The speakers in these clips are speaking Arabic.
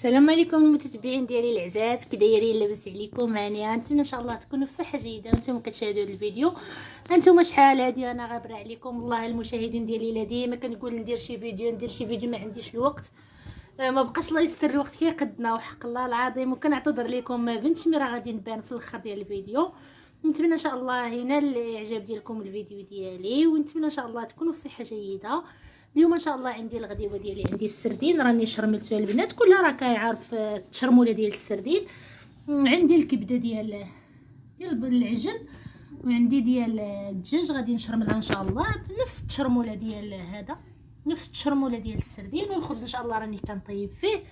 السلام عليكم المتتبعين ديالي العزاز، كي دايرين؟ لاباس عليكم؟ هانيه نتمنى ان شاء الله تكونوا في صحه جيده وانتم كتشاهدوا هذا الفيديو. انتم شحال هادي انا غابره عليكم والله المشاهدين ديالي. لا ديما كنقول ندير شي فيديو ما عنديش الوقت. ما بقاش الله يستر الوقت كيقدنا وحق الله العظيم، وكنعتذر لكم بنت مي راه غادي نبان في الاخر ديال الفيديو. نتمنى ان شاء الله هنا الاعجاب ديالكم الفيديو ديالي، ونتمنى ان شاء الله تكونوا في صحه جيده. اليوم ان شاء الله عندي الغديوه ديالي، عندي السردين راني شرملتها. البنات كلها راه كيعرف التشرموله ديال السردين. عندي الكبده ديال العجل، وعندي ديال الدجاج غادي نشرملها ان شاء الله بنفس التشرموله ديال هذا، نفس التشرموله ديال السردين. والخبز ان شاء الله راني كنطيب فيه.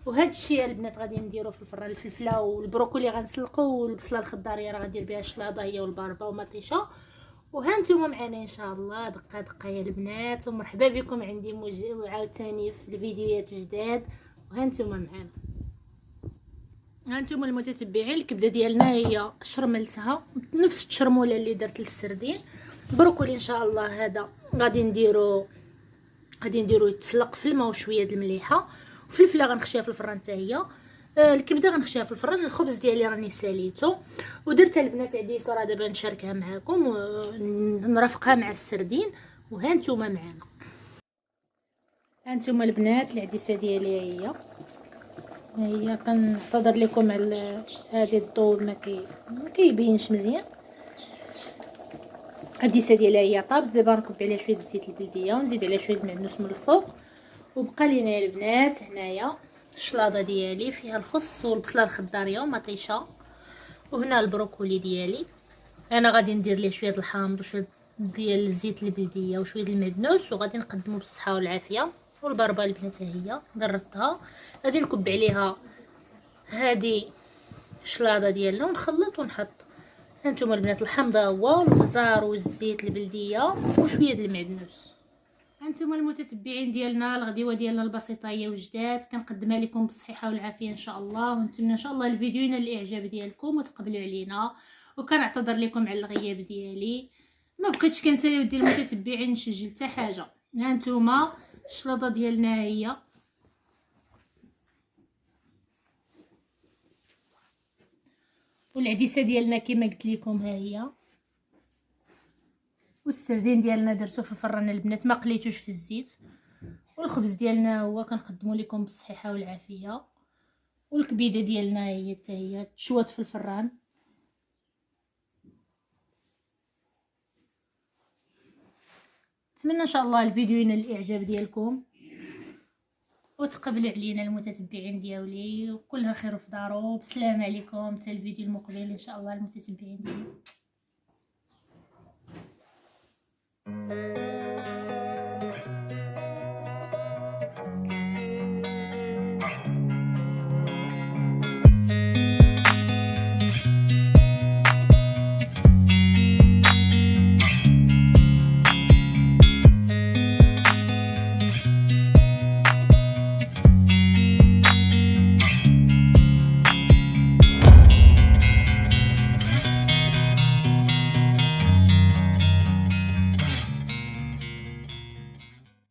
وهذا الشيء البنات غادي نديرو في الفران الفلفله والبروكولي غنسلقو، والبصله الخضاريه راه غندير بها الشلاضه هي والباربه ومطيشه. وها نتوما معنا ان شاء الله دقه دقه يا البنات، ومرحبا بكم عندي عاوتاني في الفيديوهات جداد. وها نتوما معنا، ها نتوما المتتبعين الكبده ديالنا هي شرملتها نفس التشرموله اللي درت للسردين. بروكولي ان شاء الله هذا غادي نديرو يتسلق في الماء وشويه د المليحه، وفلفله غنخشيها في الفران حتى هي. الكبده غنخشيها في الفران. الخبز ديالي راني ساليته ودرتها البنات عديسه، راه دابا نشاركها معكم ونرافقها مع السردين. وها نتوما معنا، ها نتوما البنات العديسه ديالي هي كنعتذر لكم على هذه الضوء ما كيبينش مزيان. العديسه ديالها هي طابت، دابا نكب عليها شويه زيت البلديه ونزيد عليها شويه المعدنوس من الفوق. وبقى لينا يا البنات هنايا الشلاضه ديالي فيها الخس والبصله الخضاريه ومطيشه، وهنا البروكولي ديالي. انا غادي ندير ليه شويه الحامض وشويه ديال الزيت البلديه وشويه المعدنوس، وغادي نقدمو بالصحه والعافيه. والبربه البنات هي درتها، غادي نكب عليها هذه الشلاضه ديالنا ونخلط ونحط. هانتوما البنات الحامضه هو والبزار والزيت البلديه وشويه د المعدنوس. هانتوما المتتبعين ديالنا الغديوه ديالنا البسيطه هي وجدات، كنقدمها لكم بالصحه والعافيه ان شاء الله. ونتمنى ان شاء الله الفيديو ينال الاعجاب ديالكم وتقبلوا علينا، وكنعتذر لكم على الغياب ديالي. ما بقيتش كنسالي ودي المتتبعين نسجل حتى حاجه. هانتوما الشلاضه ديالنا هي، والعديسه ديالنا كما قلت لكم ها هي، والسردين ديالنا درتو في الفران البنات ما قليتوش في الزيت. والخبز ديالنا هو كنقدموا لكم بالصحه والعافيه. والكبيده ديالنا هي حتى هي تشوات في الفران. نتمنى ان شاء الله الفيديو ينال الاعجاب ديالكم وتقبلوا علينا المتتبعين ديالي، وكلها خير في دارو. بالسلام عليكم حتى الفيديو المقبل ان شاء الله المتتبعين ديالي.